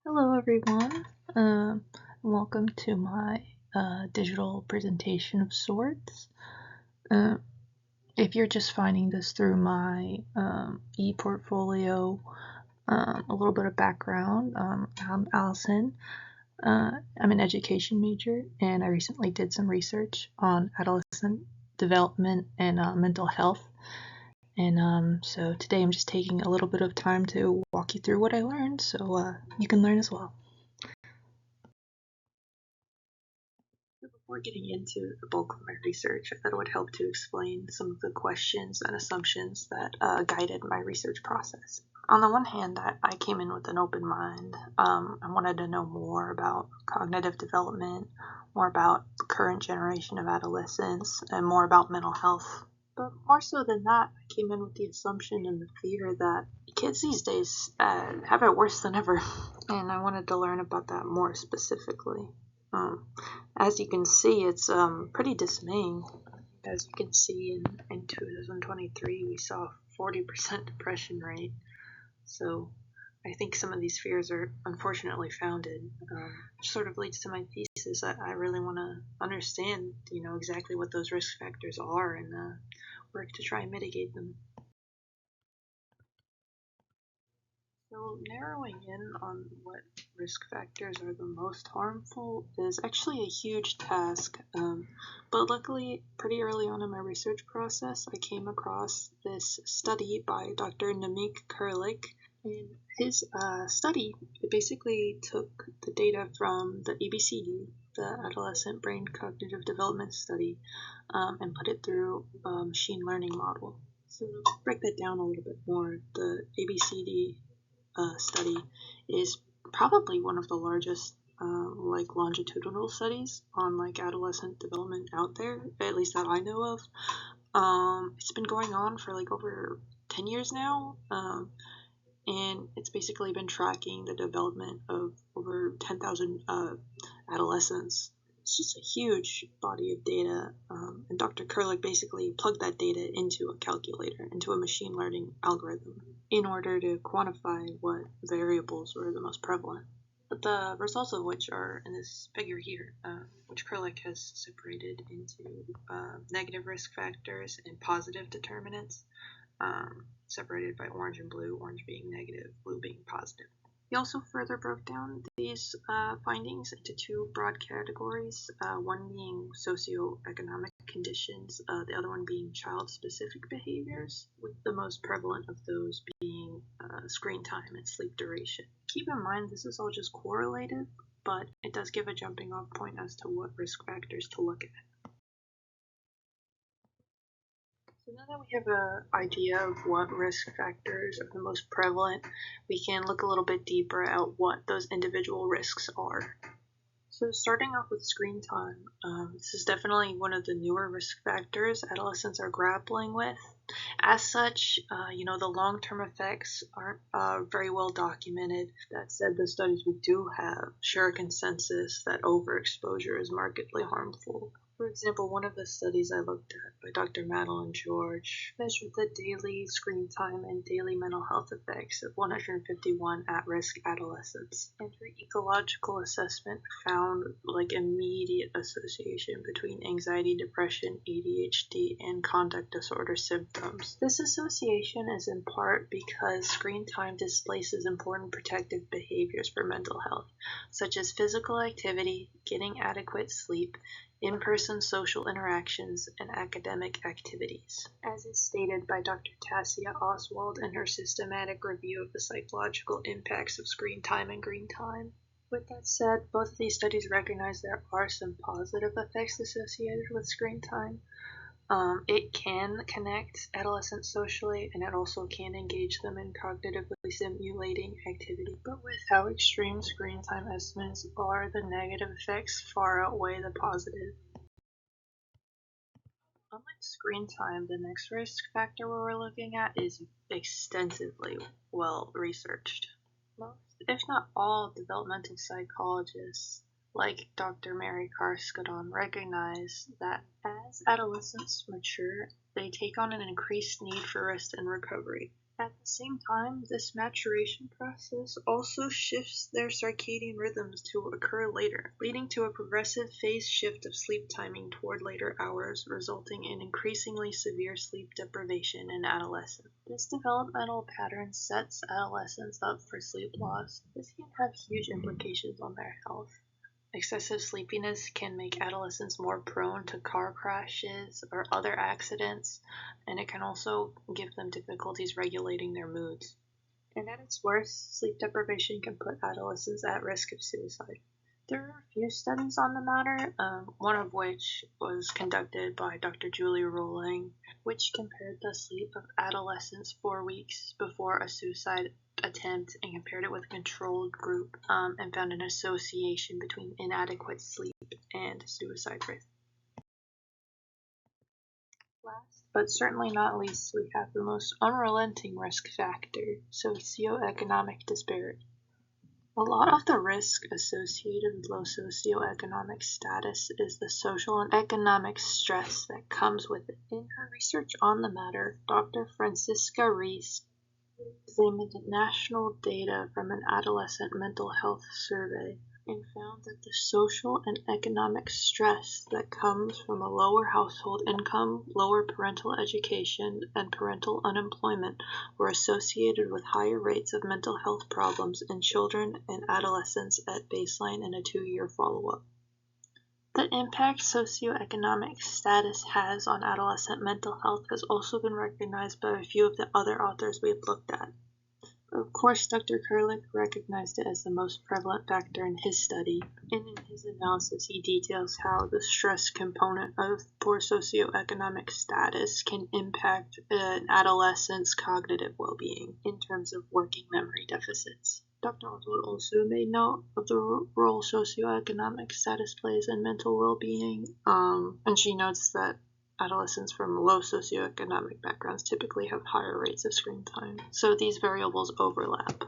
Hello everyone, welcome to my digital presentation of sorts. Uh, if you're just finding this through my e-portfolio, a little bit of background, I'm Allison. I'm an education major and I recently did some research on adolescent development and mental health. And so today I'm just taking a little bit of time to walk you through what I learned so you can learn as well. Before getting into the bulk of my research, I thought it would help to explain some of the questions and assumptions that guided my research process. On the one hand, I came in with an open mind. I wanted to know more about cognitive development, more about the current generation of adolescents, and more about mental health. But more so than that, I came in with the assumption and the fear that kids these days have it worse than ever, and I wanted to learn about that more specifically. As you can see, it's pretty dismaying. As you can see, in 2023, we saw a 40% depression rate. So I think some of these fears are unfortunately founded, which sort of leads to my thesis. I really want to understand, exactly what those risk factors are and work to try and mitigate them. So narrowing in on what risk factors are the most harmful is actually a huge task, but luckily pretty early on in my research process I came across this study by Dr. Namik Kurlik. And his study basically took the data from the ABCD, the Adolescent Brain Cognitive Development Study, and put it through a machine learning model. So to break that down a little bit more, the ABCD study is probably one of the largest longitudinal studies on adolescent development out there, at least that I know of. It's been going on for over 10 years now, and it's basically been tracking the development of over 10,000 adolescents. It's just a huge body of data, and Dr. Kurlik basically plugged that data into a calculator, into a machine learning algorithm, in order to quantify what variables were the most prevalent. But the results of which are in this figure here, which Kurlik has separated into negative risk factors and positive determinants, separated by orange and blue, orange being negative, blue being positive. He also further broke down these findings into two broad categories, one being socioeconomic conditions, the other one being child-specific behaviors, with the most prevalent of those being screen time and sleep duration. Keep in mind this is all just correlated, but it does give a jumping off point as to what risk factors to look at. So now that we have an idea of what risk factors are the most prevalent, we can look a little bit deeper at what those individual risks are. So starting off with screen time, this is definitely one of the newer risk factors adolescents are grappling with. As such, the long-term effects aren't very well documented. That said, the studies we do have share a consensus that overexposure is markedly harmful. For example, one of the studies I looked at by Dr. Madeline George measured the daily screen time and daily mental health effects of 151 at-risk adolescents. And her ecological assessment found immediate association between anxiety, depression, ADHD, and conduct disorder symptoms. This association is in part because screen time displaces important protective behaviors for mental health, such as physical activity, getting adequate sleep, in-person social interactions, and academic activities, as is stated by Dr. Tassia Oswald in her systematic review of the psychological impacts of screen time and green time. With that said, both of these studies recognize there are some positive effects associated with screen time. It can connect adolescents socially, and it also can engage them in cognitively stimulating activity. But with how extreme screen time estimates are, the negative effects far outweigh the positive. Unlike screen time, the next risk factor we're looking at is extensively well researched. Most, if not all, developmental psychologists like Dr. Mary Carskadon recognize that as adolescents mature, they take on an increased need for rest and recovery. At the same time, this maturation process also shifts their circadian rhythms to occur later, leading to a progressive phase shift of sleep timing toward later hours, resulting in increasingly severe sleep deprivation in adolescence. This developmental pattern sets adolescents up for sleep loss. This can have huge implications on their health. Excessive sleepiness can make adolescents more prone to car crashes or other accidents, and it can also give them difficulties regulating their moods. And at its worst, sleep deprivation can put adolescents at risk of suicide. There are a few studies on the matter, one of which was conducted by Dr. Julie Rowling, which compared the sleep of adolescents 4 weeks before a suicide attempt and compared it with a controlled group and found an association between inadequate sleep and suicide risk. Last, but certainly not least, we have the most unrelenting risk factor, socioeconomic disparity. A lot of the risk associated with low socioeconomic status is the social and economic stress that comes with it. In her research on the matter, Dr. Francisca Reese examined national data from an adolescent mental health survey and found that the social and economic stress that comes from a lower household income, lower parental education, and parental unemployment were associated with higher rates of mental health problems in children and adolescents at baseline and a 2-year follow-up. The impact socioeconomic status has on adolescent mental health has also been recognized by a few of the other authors we have looked at. Of course, Dr. Kurlick recognized it as the most prevalent factor in his study, and in his analysis he details how the stress component of poor socioeconomic status can impact an adolescent's cognitive well-being in terms of working memory deficits. Dr. Oswald also made note of the role socioeconomic status plays in mental well-being, and she notes that adolescents from low socioeconomic backgrounds typically have higher rates of screen time, so these variables overlap.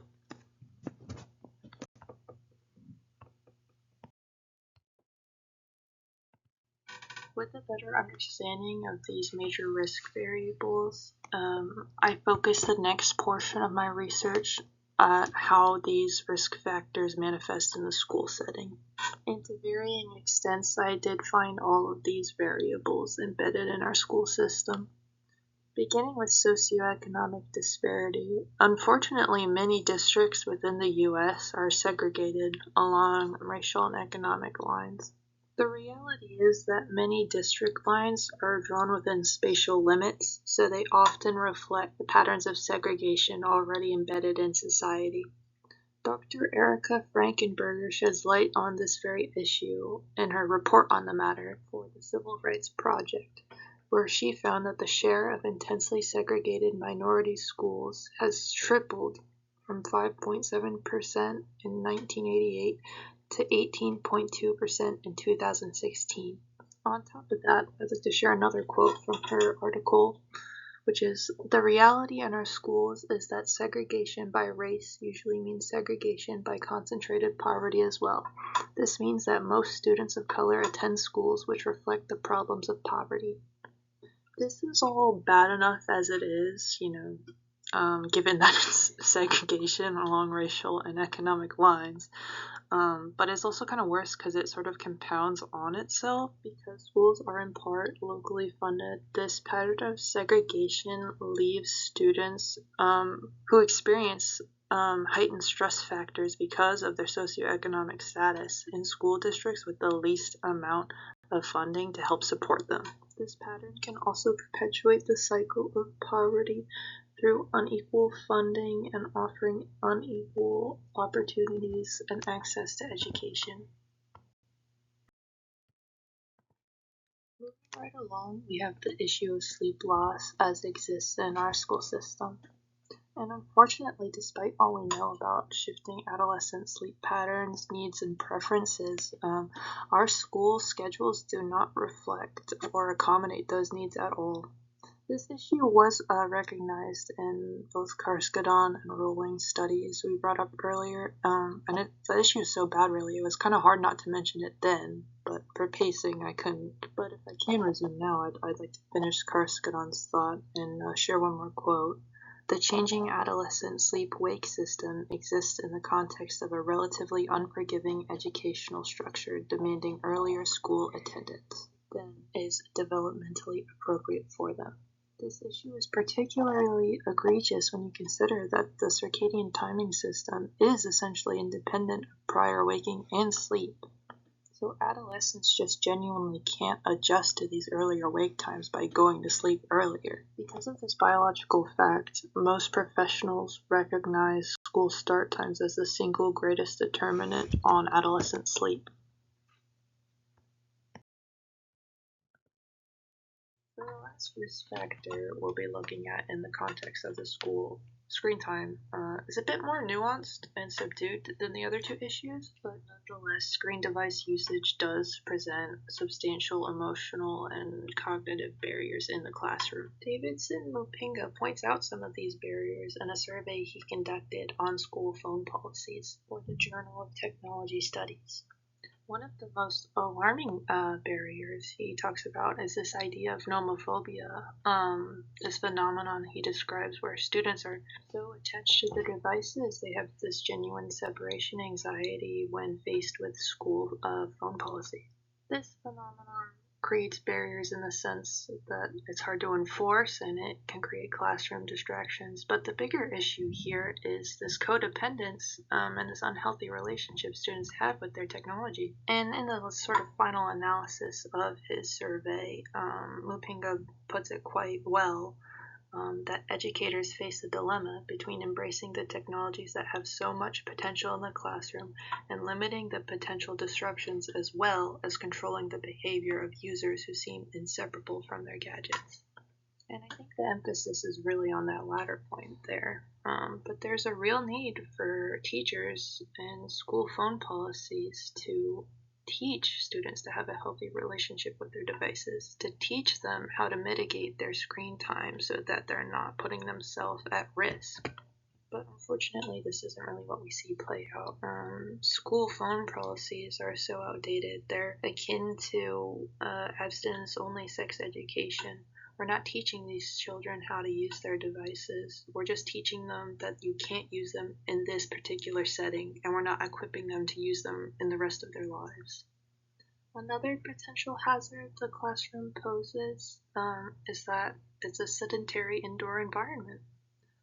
With a better understanding of these major risk variables, I focus the next portion of my research on how these risk factors manifest in the school setting. And to varying extents, I did find all of these variables embedded in our school system. Beginning with socioeconomic disparity, unfortunately, many districts within the U.S. are segregated along racial and economic lines. The reality is that many district lines are drawn within spatial limits, so they often reflect the patterns of segregation already embedded in society. Dr. Erica Frankenberger sheds light on this very issue in her report on the matter for the Civil Rights Project, where she found that the share of intensely segregated minority schools has tripled from 5.7% in 1988 to 18.2% in 2016. On top of that, I'd like to share another quote from her article, which is, "The reality in our schools is that segregation by race usually means segregation by concentrated poverty as well. This means that most students of color attend schools which reflect the problems of poverty." This is all bad enough as it is, given that it's segregation along racial and economic lines. But it's also kind of worse because it sort of compounds on itself because schools are in part locally funded. This pattern of segregation leaves students who experience heightened stress factors because of their socioeconomic status in school districts with the least amount of funding to help support them. This pattern can also perpetuate the cycle of poverty through unequal funding and offering unequal opportunities and access to education. Moving right along, we have the issue of sleep loss as exists in our school system. And unfortunately, despite all we know about shifting adolescent sleep patterns, needs, and preferences, our school schedules do not reflect or accommodate those needs at all. This issue was recognized in both Karskadon and Rowling studies we brought up earlier, and the issue is so bad really, it was kind of hard not to mention it then, but for pacing I couldn't. But if I can resume now, I'd like to finish Karskadon's thought and share one more quote. The changing adolescent sleep-wake system exists in the context of a relatively unforgiving educational structure demanding earlier school attendance than is developmentally appropriate for them. This issue is particularly egregious when you consider that the circadian timing system is essentially independent of prior waking and sleep. So adolescents just genuinely can't adjust to these earlier wake times by going to sleep earlier. Because of this biological fact, most professionals recognize school start times as the single greatest determinant on adolescent sleep. The last risk factor we'll be looking at in the context of the school screen time is a bit more nuanced and subdued than the other two issues, but nonetheless, screen device usage does present substantial emotional and cognitive barriers in the classroom. Davidson Mupinga points out some of these barriers in a survey he conducted on school phone policies for the Journal of Technology Studies. One of the most alarming barriers he talks about is this idea of nomophobia, this phenomenon he describes where students are so attached to their devices they have this genuine separation anxiety when faced with school phone policy. This phenomenon creates barriers in the sense that it's hard to enforce and it can create classroom distractions. But the bigger issue here is this codependence and this unhealthy relationship students have with their technology. And in the sort of final analysis of his survey, Mupinga puts it quite well. That educators face a dilemma between embracing the technologies that have so much potential in the classroom and limiting the potential disruptions as well as controlling the behavior of users who seem inseparable from their gadgets. And I think the emphasis is really on that latter point there. But there's a real need for teachers and school phone policies to teach students to have a healthy relationship with their devices, to teach them how to mitigate their screen time so that they're not putting themselves at risk. But unfortunately, this isn't really what we see play out. School phone policies are so outdated. They're akin to abstinence-only sex education. We're not teaching these children how to use their devices. We're just teaching them that you can't use them in this particular setting, and we're not equipping them to use them in the rest of their lives. Another potential hazard the classroom poses is that it's a sedentary indoor environment.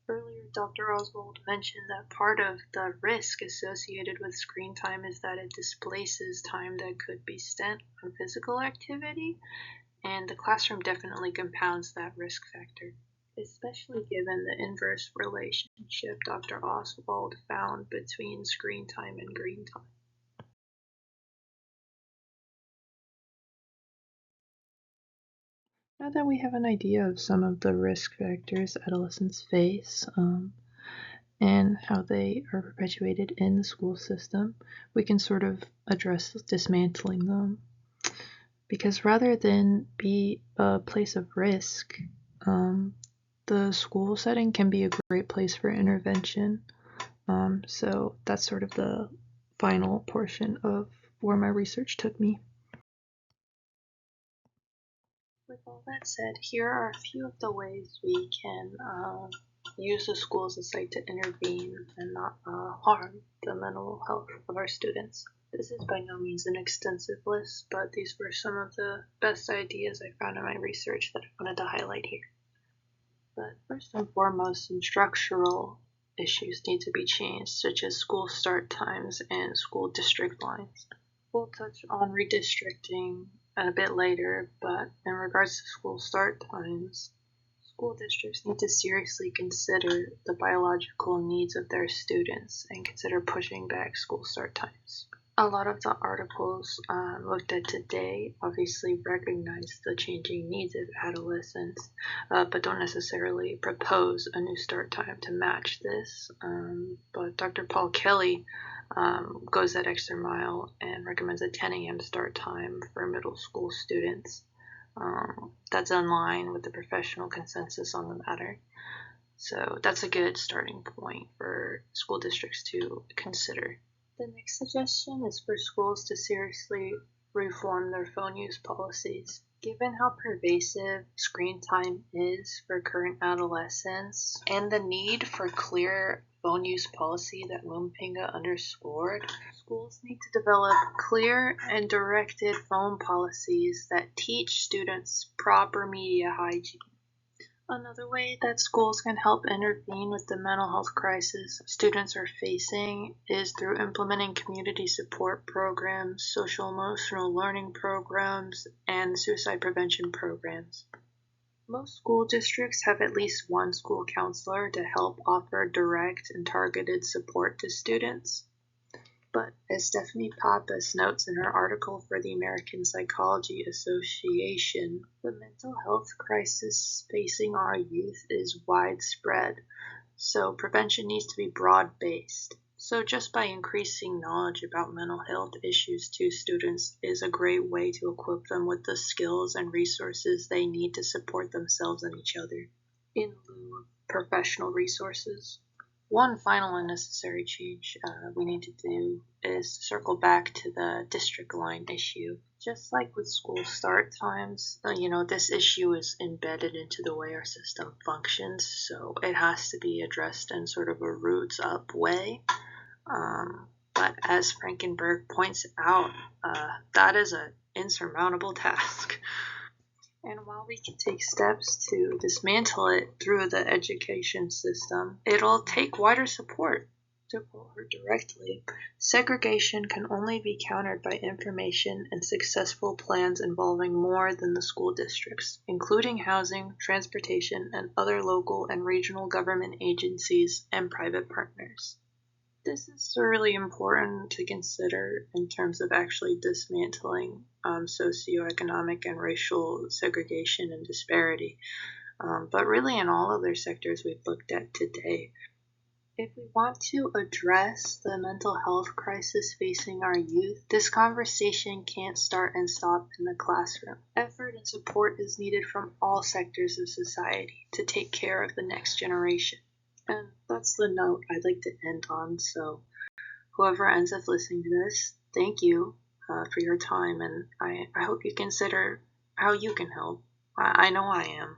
Earlier, Dr. Oswald mentioned that part of the risk associated with screen time is that it displaces time that could be spent on physical activity, and the classroom definitely compounds that risk factor, especially given the inverse relationship Dr. Oswald found between screen time and green time. Now that we have an idea of some of the risk factors adolescents face and how they are perpetuated in the school system, we can sort of address dismantling them. Because rather than be a place of risk, the school setting can be a great place for intervention. So that's sort of the final portion of where my research took me. With all that said, here are a few of the ways we can use the school as a site to intervene and not harm the mental health of our students. This is by no means an extensive list, but these were some of the best ideas I found in my research that I wanted to highlight here. But first and foremost, some structural issues need to be changed, such as school start times and school district lines. We'll touch on redistricting a bit later, but in regards to school start times, school districts need to seriously consider the biological needs of their students and consider pushing back school start times. A lot of the articles looked at today obviously recognize the changing needs of adolescents, but don't necessarily propose a new start time to match this. But Dr. Paul Kelly goes that extra mile and recommends a 10 a.m. start time for middle school students. That's in line with the professional consensus on the matter. So that's a good starting point for school districts to consider. The next suggestion is for schools to seriously reform their phone use policies. Given how pervasive screen time is for current adolescents and the need for clear phone use policy that Mumpinga underscored, schools need to develop clear and directed phone policies that teach students proper media hygiene. Another way that schools can help intervene with the mental health crisis students are facing is through implementing community support programs, social emotional learning programs, and suicide prevention programs. Most school districts have at least one school counselor to help offer direct and targeted support to students. But as Stephanie Pappas notes in her article for the American Psychology Association, the mental health crisis facing our youth is widespread, so prevention needs to be broad-based. So just by increasing knowledge about mental health issues to students is a great way to equip them with the skills and resources they need to support themselves and each other, in lieu of professional resources. One final and necessary change we need to do is to circle back to the district line issue. Just like with school start times, this issue is embedded into the way our system functions, so it has to be addressed in sort of a roots up way. But as Frankenberg points out, that is an insurmountable task. And while we can take steps to dismantle it through the education system, it'll take wider support. To quote her directly, segregation can only be countered by information and successful plans involving more than the school districts, including housing, transportation, and other local and regional government agencies and private partners. This is really important to consider in terms of actually dismantling socioeconomic and racial segregation and disparity, but really in all other sectors we've looked at today. If we want to address the mental health crisis facing our youth, this conversation can't start and stop in the classroom. Effort and support is needed from all sectors of society to take care of the next generation. And that's the note I'd like to end on. So whoever ends up listening to this, thank you for your time, and I hope you consider how you can help. I know I am.